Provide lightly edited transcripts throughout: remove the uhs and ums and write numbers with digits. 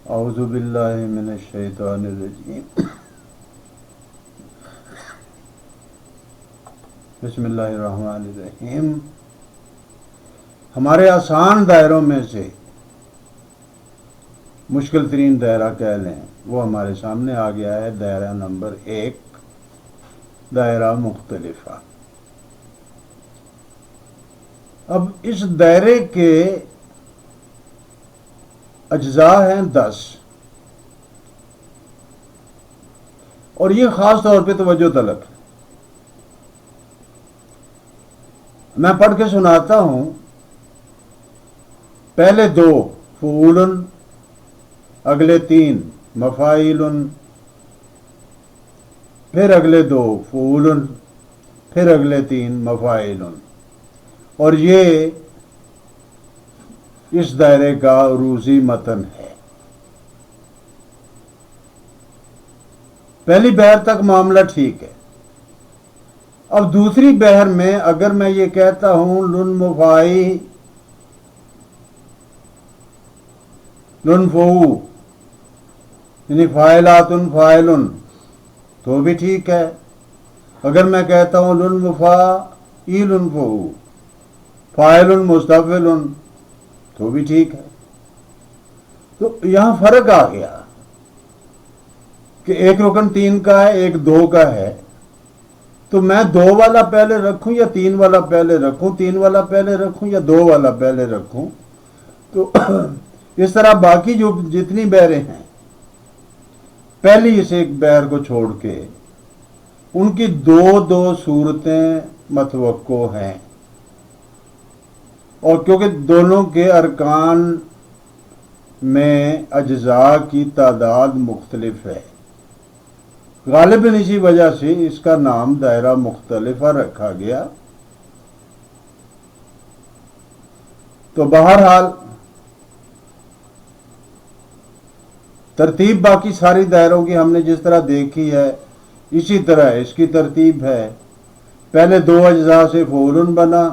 اعوذ باللہ من الشیطان الرجیم بسم اللہ الرحمن الرحیم۔ ہمارے آسان دائروں میں سے مشکل ترین دائرہ کہہ لیں وہ ہمارے سامنے آ گیا ہے، دائرہ نمبر 1، دائرہ مختلفہ۔ اب اس دائرے کے اجزاء ہیں 10، اور یہ خاص طور پہ توجہ طلب ہے۔ میں پڑھ کے سناتا ہوں۔ پہلے 2 فعول، اگلے 3 مفاعل، پھر اگلے 2 فعول، پھر اگلے 3 مفاعل، اور یہ اس دائرے کا عروضی متن ہے۔ پہلی بحر تک معاملہ ٹھیک ہے۔ اب دوسری بحر میں اگر میں یہ کہتا ہوں لن مفائی لن فعو، یعنی فاعلات فاعل، تو بھی ٹھیک ہے۔ اگر میں کہتا ہوں لن مفاعیل فعو فاعل مستفعل، تو بھی ٹھیک ہے۔ تو یہاں فرق آ گیا کہ ایک رکن 3 کا ہے، ایک 2 کا ہے، تو میں 2 والا پہلے رکھوں یا 3 والا پہلے رکھوں، 3 والا پہلے رکھوں یا 2 والا پہلے رکھوں۔ تو اس طرح باقی جو جتنی بحریں ہیں، پہلی اس ایک بحر کو چھوڑ کے ان کی 2 صورتیں متوقع ہیں، اور کیونکہ دونوں کے ارکان میں اجزاء کی تعداد مختلف ہے، غالباً اسی وجہ سے اس کا نام دائرہ مختلفہ رکھا گیا۔ تو بہرحال ترتیب باقی ساری دائروں کی ہم نے جس طرح دیکھی ہے اسی طرح اس کی ترتیب ہے۔ پہلے 2 اجزاء سے فعول بنا،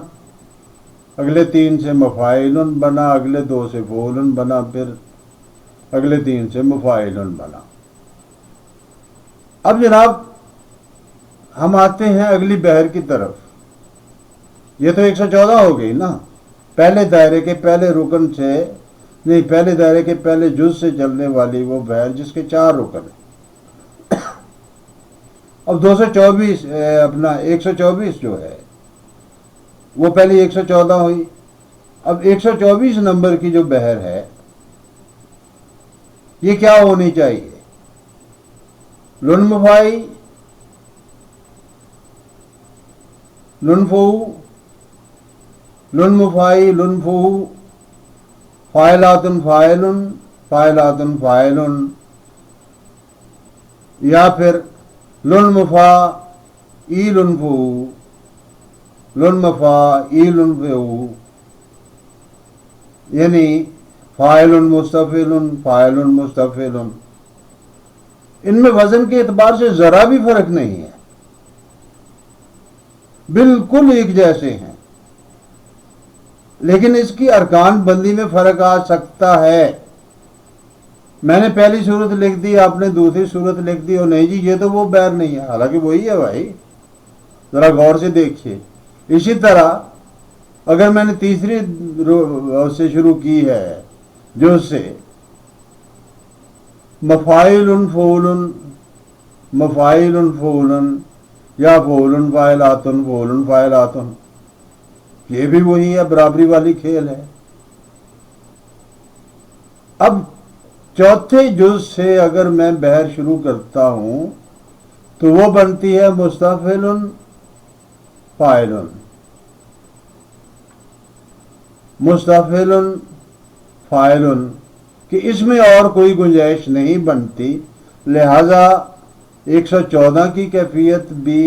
اگلے 3 سے مفاعل بنا، اگلے 2 سے فعول بنا، پھر اگلے 3 سے مفاعل بنا۔ اب جناب ہم آتے ہیں اگلی بحر کی طرف۔ یہ تو 114 ہو گئی نا، پہلے دائرے کے پہلے رکن سے نہیں، پہلے دائرے کے پہلے جز سے چلنے والی وہ بحر جس کے 4 رکن ہیں۔ اب 224 اپنا 124 جو ہے وہ پہلی 114 ہوئی۔ اب 124 نمبر کی جو بحر ہے یہ کیا ہونی چاہیے؟ لن مفائی لن فعو لن مفائی لن فعو فاعلات فاعل فاعلات فاعل، یا پھر لن مفاعیل فعو لن مفاعیل فعو، یعنی فاعل مستفعل فاعل مستفعل۔ ان میں وزن کے اعتبار سے ذرا بھی فرق نہیں ہے، بالکل ایک جیسے ہیں، لیکن اس کی ارکان بندی میں فرق آ سکتا ہے۔ میں نے پہلی صورت لکھ دی، آپ نے دوسری صورت لکھ دی، اور نہیں جی یہ تو وہ بحر نہیں ہے، حالانکہ وہی ہے بھائی، ذرا غور سے دیکھیے۔ اسی طرح اگر میں نے تیسری سے شروع کی ہے جو سے مفاعل فعول مفاعل فعول یا فعول فاعلات فعول فاعلات، یہ بھی وہی ہے، برابری والی کھیل ہے۔ اب چوتھے جز سے اگر میں بحر شروع کرتا ہوں تو وہ بنتی ہے مستفعل فاعل مستفعل فاعل، کہ اس میں اور کوئی گنجائش نہیں بنتی، لہذا 114 کی کیفیت بھی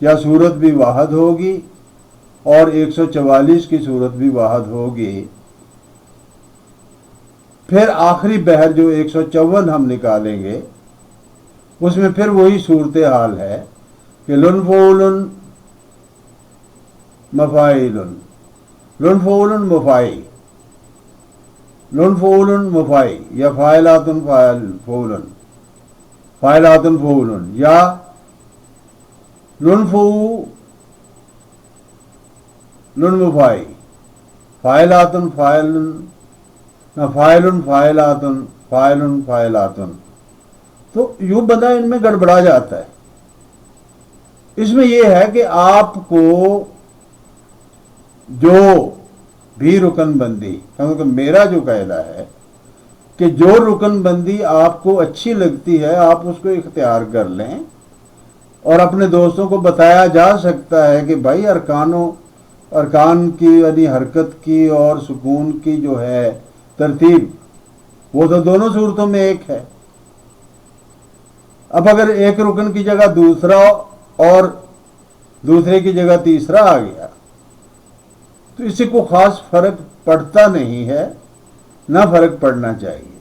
یا صورت بھی واحد ہوگی، اور 144 کی صورت بھی واحد ہوگی۔ پھر آخری بحر جو 154 ہم نکالیں گے اس میں پھر وہی صورتحال ہے کہ لن فعول مفاعل لن فعول مفاعل، لن فعول مفائی یا فاعلات فعول، فاعلات فعول، یا لن فعو لن مفائی، فاعلات فاعل، نہ فاعل فاعلات، فاعل فاعلات، تو یوں بندہ ان میں گڑبڑا جاتا ہے۔ اس میں یہ ہے کہ آپ کو جو بھی رکن بندی، کیونکہ میرا جو قاعدہ ہے کہ جو رکن بندی آپ کو اچھی لگتی ہے آپ اس کو اختیار کر لیں، اور اپنے دوستوں کو بتایا جا سکتا ہے کہ بھائی ارکان کی یعنی حرکت کی اور سکون کی جو ہے ترتیب وہ تو دونوں صورتوں میں ایک ہے۔ اب اگر ایک رکن کی جگہ دوسرا اور دوسرے کی جگہ تیسرا آ گیا تو اس سے کوئی خاص فرق پڑتا نہیں ہے، نہ فرق پڑنا چاہیے۔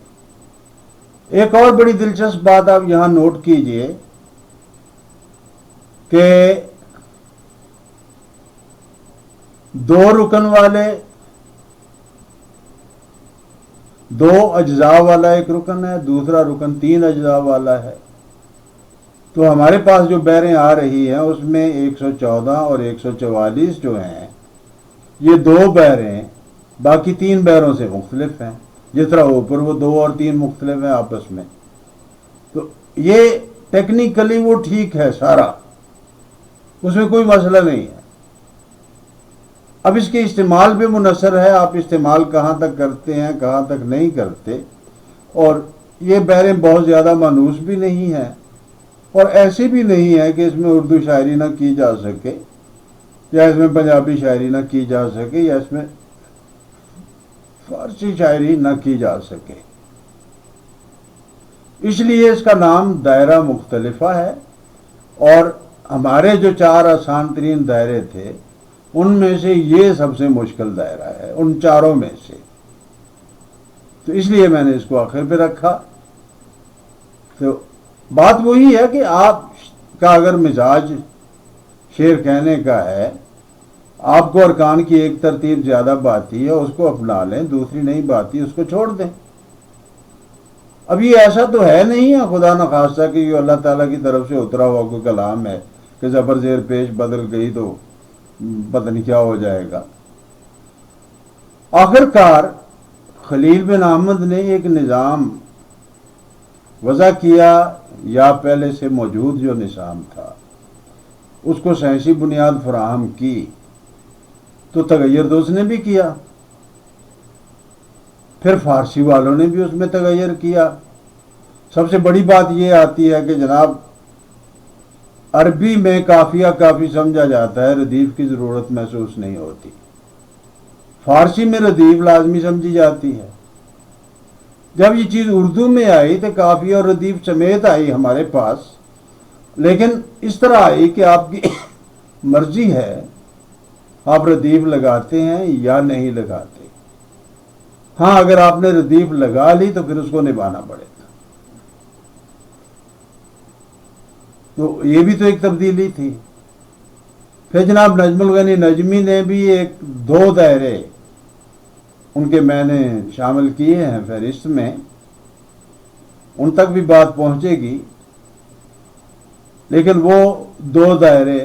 ایک اور بڑی دلچسپ بات آپ یہاں نوٹ کیجئے کہ دو رکن والے، دو اجزاء والا ایک رکن ہے، دوسرا رکن 3 اجزاء والا ہے، تو ہمارے پاس جو بحریں آ رہی ہیں اس میں 114 اور 144 جو ہیں یہ 2 بحریں باقی 3 بحروں سے مختلف ہیں، جس طرح اوپر وہ 2 اور 3 مختلف ہیں آپس میں، تو یہ ٹیکنیکلی وہ ٹھیک ہے سارا، اس میں کوئی مسئلہ نہیں ہے۔ اب اس کے استعمال پہ منحصر ہے، آپ استعمال کہاں تک کرتے ہیں کہاں تک نہیں کرتے، اور یہ بحریں بہت زیادہ مانوس بھی نہیں ہیں اور ایسی بھی نہیں ہے کہ اس میں اردو شاعری نہ کی جا سکے، یا اس میں پنجابی شاعری نہ کی جا سکے، یا اس میں فارسی شاعری نہ کی جا سکے، اس لیے اس کا نام دائرہ مختلفہ ہے۔ اور ہمارے جو 4 آسان ترین دائرے تھے ان میں سے یہ سب سے مشکل دائرہ ہے ان 4 میں سے، تو اس لیے میں نے اس کو آخر پہ رکھا۔ تو بات وہی ہے کہ آپ کا اگر مزاج شعر کہنے کا ہے، آپ کو ارکان کی ایک ترتیب زیادہ بھاتی ہے اس کو اپنا لیں، دوسری نہیں بھاتی اس کو چھوڑ دیں۔ اب یہ ایسا تو ہے نہیں ہے خدا نخواستہ کہ یہ اللہ تعالیٰ کی طرف سے اترا ہوا کوئی کلام ہے کہ زبر زیر پیش بدل گئی تو پتہ نہیں کیا ہو جائے گا۔ آخر کار خلیل بن احمد نے ایک نظام وضع کیا، یا پہلے سے موجود جو نظام تھا اس کو سائنسی بنیاد فراہم کی، تو تغیر تو اس نے بھی کیا، پھر فارسی والوں نے بھی اس میں تغیر کیا۔ سب سے بڑی بات یہ آتی ہے کہ جناب عربی میں قافیہ کافی سمجھا جاتا ہے، ردیف کی ضرورت محسوس نہیں ہوتی، فارسی میں ردیف لازمی سمجھی جاتی ہے۔ جب یہ چیز اردو میں آئی تو قافیہ اور ردیف سمیت آئی ہمارے پاس، لیکن اس طرح آئی کہ آپ کی مرضی ہے آپ ردیف لگاتے ہیں یا نہیں لگاتے۔ ہاں اگر آپ نے ردیف لگا لی تو پھر اس کو نبھانا پڑے گا، تو یہ بھی تو ایک تبدیلی تھی۔ پھر جناب نجم الغنی نجمی نے بھی 2 دائرے ان کے میں نے شامل کیے ہیں فہرست میں، ان تک بھی بات پہنچے گی، لیکن وہ 2 دائرے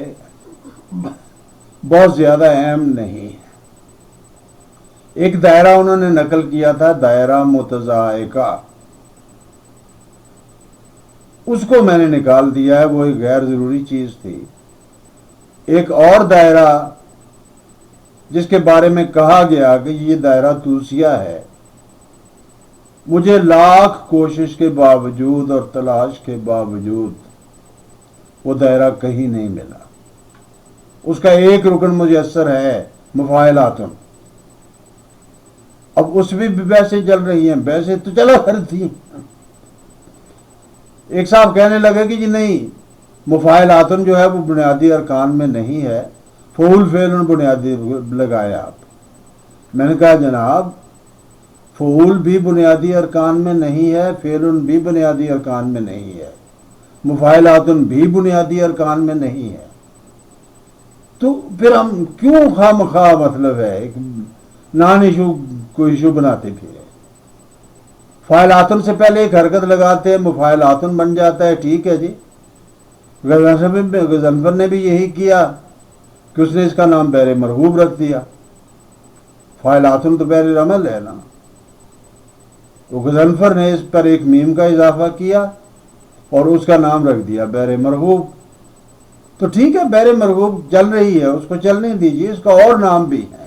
بہت زیادہ اہم نہیں ہیں۔ ایک دائرہ انہوں نے نقل کیا تھا دائرہ متضائقہ، اس کو میں نے نکال دیا ہے، وہ ایک غیر ضروری چیز تھی۔ ایک اور دائرہ جس کے بارے میں کہا گیا کہ یہ دائرہ توسیہ ہے، مجھے لاکھ کوشش کے باوجود اور تلاش کے باوجود وہ دائرہ کہیں نہیں ملا۔ اس کا ایک رکن میسر ہے مفاعلات، اب اس میں بھی بحثیں چل رہی ہیں، بحثیں تو چلا کرتی ہیں۔ ایک صاحب کہنے لگے کہ جی نہیں، مفاعلات جو ہے وہ بنیادی ارکان میں نہیں ہے، فعول فعل بنیادی لگایا آپ۔ میں نے کہا جناب فعول بھی بنیادی ارکان میں نہیں ہے، فعل بھی بنیادی ارکان میں نہیں ہے، مفاعلات بھی بنیادی ارکان میں نہیں ہے، تو پھر ہم کیوں خواہ مخواہ مطلب ہے ایک نان ایشو کو ایشو بناتے پھرے۔ فاعلاتن سے پہلے ایک حرکت لگاتے ہیں مفاعلاتن بن جاتا ہے، ٹھیک ہے جی۔ غضنفر نے بھی یہی کیا کہ اس نے اس کا نام بیر مرغوب رکھ دیا، فاعلاتن تو بیر عمل ہے نا، تو غضنفر نے اس پر ایک میم کا اضافہ کیا اور اس کا نام رکھ دیا بیر مرغوب۔ تو ٹھیک ہے، بیر مرغوب چل رہی ہے، اس کو چلنے دیجیے، اس کا اور نام بھی ہے۔